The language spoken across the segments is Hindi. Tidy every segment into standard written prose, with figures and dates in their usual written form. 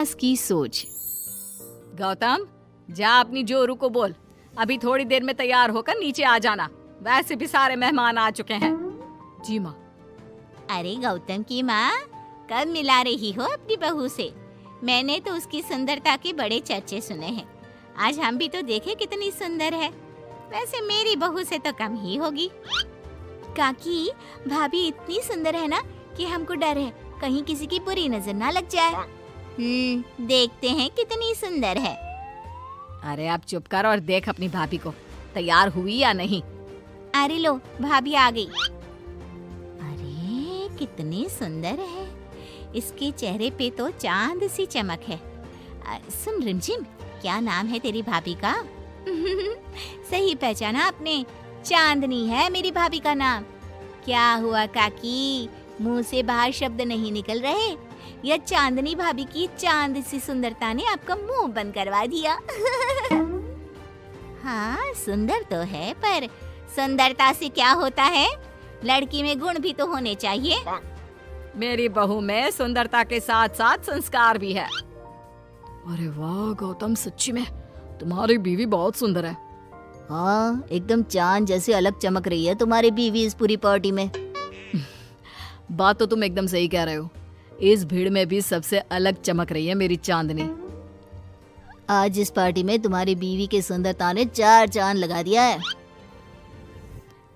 की सोच। गौतम, जा अपनी जोरू को बोल, अभी थोड़ी देर में तैयार होकर नीचे आ जाना। वैसे भी सारे मेहमान आ चुके हैं। जी माँ। अरे गौतम की माँ, कब मिला रही हो अपनी बहू से? मैंने तो उसकी सुंदरता के बड़े चर्चे सुने हैं। आज हम भी तो देखे कितनी सुंदर है। वैसे मेरी बहू से तो कम ही होगी। काकी, भाभी इतनी सुंदर है ना कि हमको डर है कहीं किसी की बुरी नजर ना लग जाए। देखते हैं कितनी सुंदर है। अरे आप चुप कर और देख अपनी भाभी को, तैयार हुई या नहीं। अरे लो, भाभी आ गई। अरे कितनी सुंदर है, इसके चेहरे पे तो चांद सी चमक है। सुन रिमझिम, क्या नाम है तेरी भाभी का? सही पहचाना आपने, चांदनी है मेरी भाभी का नाम। क्या हुआ काकी, मुंह से बाहर शब्द नहीं निकल रहे? या चांदनी भाभी की चांद सी सुंदरता ने आपका मुंह बंद करवा दिया? हाँ सुंदर तो है, पर सुंदरता से क्या होता है? लड़की में गुण भी तो होने चाहिए। मेरी बहू में सुंदरता के साथ साथ संस्कार भी है। अरे वाह गौतम, सच्ची में तुम्हारी बीवी बहुत सुंदर है। हाँ, एकदम चांद जैसे अलग चमक रही है तुम्हारी बीवी इस पूरी पार्टी में। बात तो तुम एकदम सही कह रहे हो। इस भीड़ में भी सबसे अलग चमक रही है मेरी चांदनी। आज इस पार्टी में तुम्हारी बीवी की सुंदरता ने 4 चांद लगा दिया है।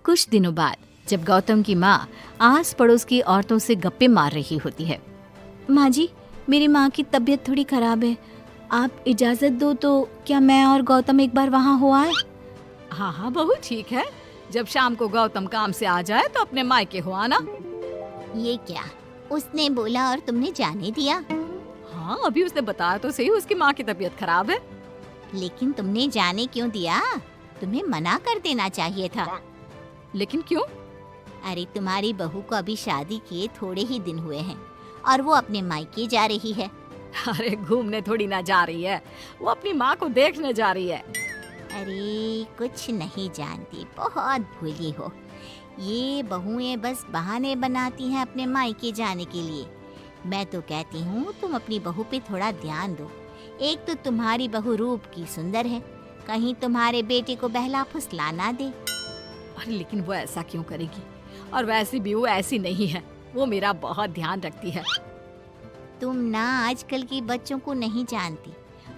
कुछ दिनों बाद जब गौतम की माँ आस पड़ोस की औरतों से गप्पे मार रही होती है। माँ जी, मेरी माँ की तबीयत थोड़ी खराब है, आप इजाजत दो तो क्या मैं और गौतम एक बार वहाँ हो आए? हाँ हाँ बहू, ठीक है। जब शाम को गौतम काम से आ जाए तो अपने मायके हो आना। ये क्या, उसने बोला और तुमने जाने दिया? हाँ, अभी उसने बताया तो सही, उसकी माँ की तबीयत खराब है। लेकिन तुमने जाने क्यों दिया? तुम्हें मना कर देना चाहिए था। लेकिन क्यों? अरे तुम्हारी बहू को अभी शादी किए थोड़े ही दिन हुए हैं और वो अपने मायके जा रही है। अरे घूमने थोड़ी ना जा रही है, वो अपनी माँ को देखने जा रही है। अरे कुछ नहीं जानती, बहुत भोली हो। ये बहुएं बस बहाने बनाती हैं अपने मायके जाने के लिए। मैं तो कहती हूँ तुम अपनी बहू पे थोड़ा ध्यान दो। एक तो तुम्हारी बहू रूप की सुंदर है, कहीं तुम्हारे बेटे को बहला फुसला ना दे। अरे लेकिन वो ऐसा क्यों करेगी? और वैसे भी वो ऐसी नहीं है, वो मेरा बहुत ध्यान रखती है। तुम ना आजकल के बच्चों को नहीं जानती।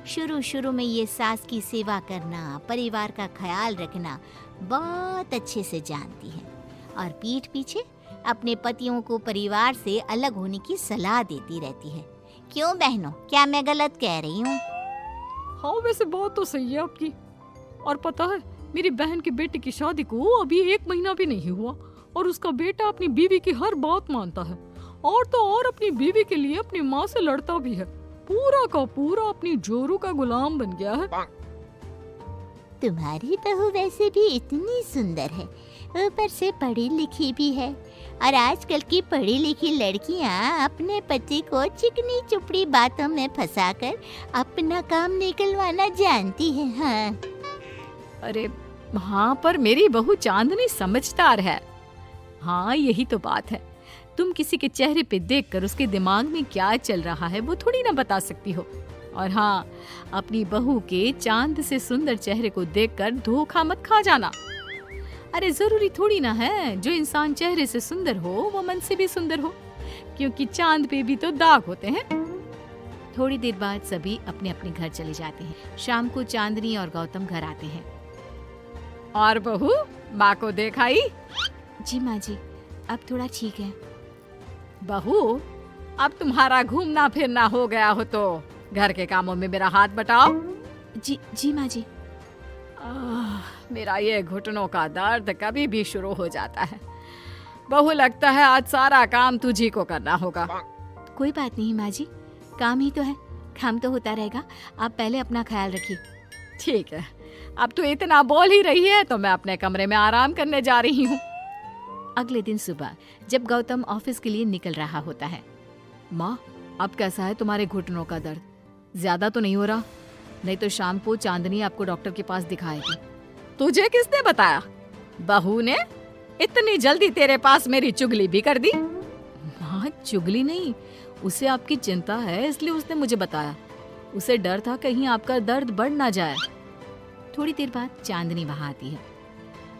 शुरू शुरू में ये सास की सेवा करना, परिवार का ख्याल रखना बहुत अच्छे से जानती है और पीठ पीछे अपने पतियों को परिवार से अलग होने की सलाह देती रहती है। क्यों बहनों, क्या मैं गलत कह रही हूँ? हाँ वैसे बात तो सही है आपकी। और पता है, मेरी बहन के बेटे की शादी को अभी 1 महीना भी नहीं हुआ और उसका बेटा अपनी बीवी की हर बात मानता है। और तो और अपनी बीवी के लिए अपनी माँ से लड़ता भी है। पूरा का पूरा अपनी जोरू का गुलाम बन गया है। तुम्हारी बहू वैसे भी इतनी सुंदर है, ऊपर से पढ़ी लिखी भी है। और आजकल की पढ़ी लिखी लड़कियां अपने पति को चिकनी चुपड़ी बातों में फंसाकर अपना काम निकलवाना जानती है। हाँ अरे हाँ, पर मेरी बहू चांदनी समझदार है। हाँ यही तो बात है। तुम किसी के चेहरे पे देखकर उसके दिमाग में क्या चल रहा है वो थोड़ी ना बता सकती हो। और हाँ, अपनी बहू के चांद से सुंदर चेहरे को देखकर धोखा मत खा जाना। अरे जरूरी थोड़ी ना है जो इंसान चेहरे से सुंदर हो वो मन से भी सुंदर हो, क्योंकि चांद पे भी तो दाग होते हैं। थोड़ी देर बाद सभी अपने अपने घर चले जाते हैं। शाम को चांदनी और गौतम घर आते हैं। और बहू, माँ को देखाई? जी माँ जी, अब थोड़ा ठीक है। बहू, अब तुम्हारा घूमना फिरना हो गया हो तो घर के कामों में मेरा हाथ बटाओ। जी माँ जी। मेरा ये घुटनों का दर्द कभी भी शुरू हो जाता है। बहू, लगता है आज सारा काम तुझी को करना होगा। कोई बात नहीं माँ जी, काम ही तो है, काम तो होता रहेगा। आप पहले अपना ख्याल रखिए। ठीक है, अब तो इतना बोल ही रही है तो मैं अपने कमरे में आराम करने जा रही हूँ। अगले दिन सुबह जब गौतम ऑफिस के लिए निकल रहा होता है। माँ, अब कैसा है तुम्हारे घुटनों का दर्द? ज्यादा तो नहीं हो रहा? नहीं तो शाम को चांदनी आपको डॉक्टर के पास दिखाएगी। तुझे किसने बताया? बहू ने इतनी जल्दी तेरे पास मेरी चुगली भी कर दी? माँ, चुगली नहीं, उसे आपकी चिंता है इसलिए उसने मुझे बताया। उसे डर था कहीं आपका दर्द बढ़ ना जाए। थोड़ी देर बाद चांदनी वहाँ आती है।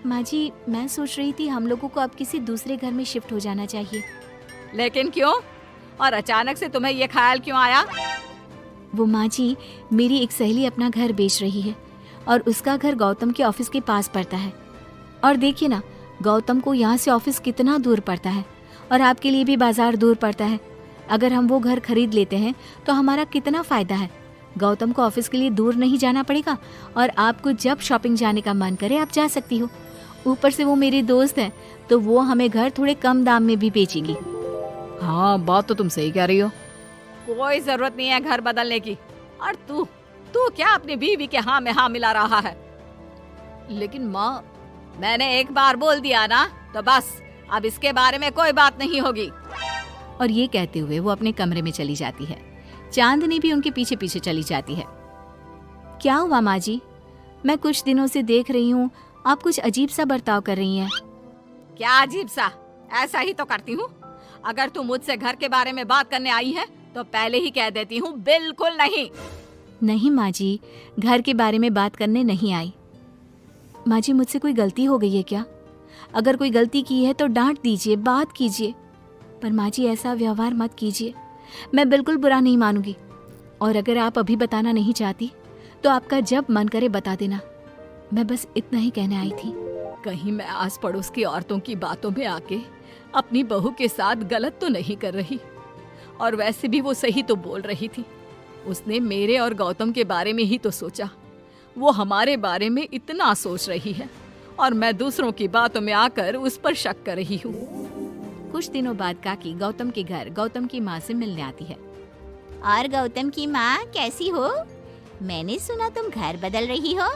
माँ जी, मैं सोच रही थी हम लोगों को अब किसी दूसरे घर में शिफ्ट हो जाना चाहिए। लेकिन क्यों? और अचानक से तुम्हें ये ख्याल क्यों आया? वो माँ जी, मेरी एक सहेली अपना घर बेच रही है और उसका घर गौतम के ऑफिस के पास पड़ता है। और देखिए ना, गौतम को यहाँ से ऑफिस कितना दूर पड़ता है और आपके लिए भी बाजार दूर पड़ता है। अगर हम वो घर खरीद लेते हैं तो हमारा कितना फायदा है। गौतम को ऑफिस के लिए दूर नहीं जाना पड़ेगा और आपको जब शॉपिंग जाने का मन करे आप जा सकती हो। ऊपर से वो मेरी दोस्त है तो वो हमें घर थोड़े कम दाम में भी बेचेगी। हाँ, बात तो तुम सही कह रही हो। कोई जरूरत नहीं है घर बदलने की। और तू क्या अपनी बीवी के हाँ में हाँ मिला रहा है? लेकिन माँ, मैंने एक बार बोल दिया ना तो बस, अब इसके बारे में कोई बात नहीं होगी। और ये कहते हुए वो अपने कमरे में चली जाती है। चांदनी भी उनके पीछे पीछे चली जाती है। क्या हुआ माँ जी? मैं कुछ दिनों से देख रही हूँ आप कुछ अजीब सा बर्ताव कर रही हैं। क्या अजीब सा? ऐसा ही तो करती हूँ। अगर तू मुझसे घर के बारे में बात करने आई है तो पहले ही कह देती हूँ, बिल्कुल नहीं। नहीं माँ जी, घर के बारे में बात करने नहीं आई। माँ जी, मुझसे कोई गलती हो गई है क्या? अगर कोई गलती की है तो डांट दीजिए, बात कीजिए। पर माँ जी, ऐसा व्यवहार मत कीजिए। मैं बिल्कुल बुरा नहीं मानूंगी। और अगर आप अभी बताना नहीं चाहती तो आपका जब मन करे बता देना। मैं बस इतना ही कहने आई थी। कहीं मैं आस पड़ोस की औरतों की बातों में आके अपनी बहू के साथ गलत तो नहीं कर रही? और वैसे भी वो सही तो बोल रही थी। उसने मेरे और गौतम के बारे में ही तो सोचा। वो हमारे बारे में इतना सोच रही है और मैं दूसरों की बातों में आकर उस पर शक कर रही हूँ। कुछ दिनों बाद काकी गौतम के घर गौतम की माँ से मिलने आती है। और गौतम की माँ कैसी हो? मैंने सुना तुम घर बदल रही हो।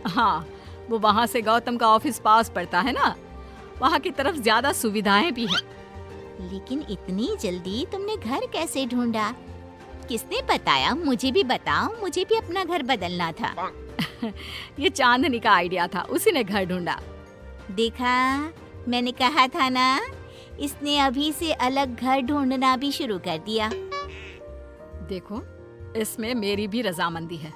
हाँ, वो वहाँ से गौतम का ऑफिस पास पड़ता है ना, वहाँ की तरफ ज्यादा सुविधाएं भी है। लेकिन इतनी जल्दी तुमने घर कैसे ढूंढा? किसने बताया? मुझे भी बताओ, मुझे भी अपना घर बदलना था। ये चांदनी का आइडिया था, उसी ने घर ढूंढा। देखा, मैंने कहा था ना, इसने अभी से अलग घर ढूंढना भी शुरू कर दिया। देखो, इसमें मेरी भी रजामंदी है।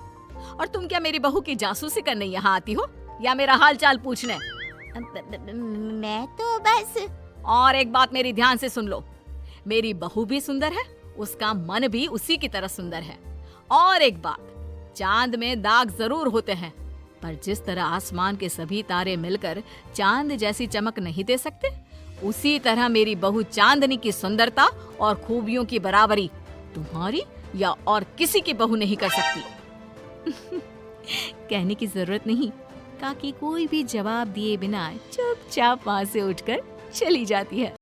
और तुम क्या मेरी बहू की जासूसी करने यहाँ आती हो या मेरा हाल चाल पूछने? मैं तो बस। और एक बात मेरी ध्यान से सुन लो, मेरी बहू भी सुंदर है, उसका मन भी उसी की तरह सुंदर है। और एक बात, चांद में दाग जरूर होते हैं, पर जिस तरह आसमान के सभी तारे मिलकर चांद जैसी चमक नहीं दे सकते, उसी तरह मेरी बहू चांदनी की सुंदरता और खूबियों की बराबरी तुम्हारी या और किसी की बहू नहीं कर सकती। कहने की जरूरत नहीं। काकी कोई भी जवाब दिए बिना चुपचाप वहां से उठकर चली जाती है।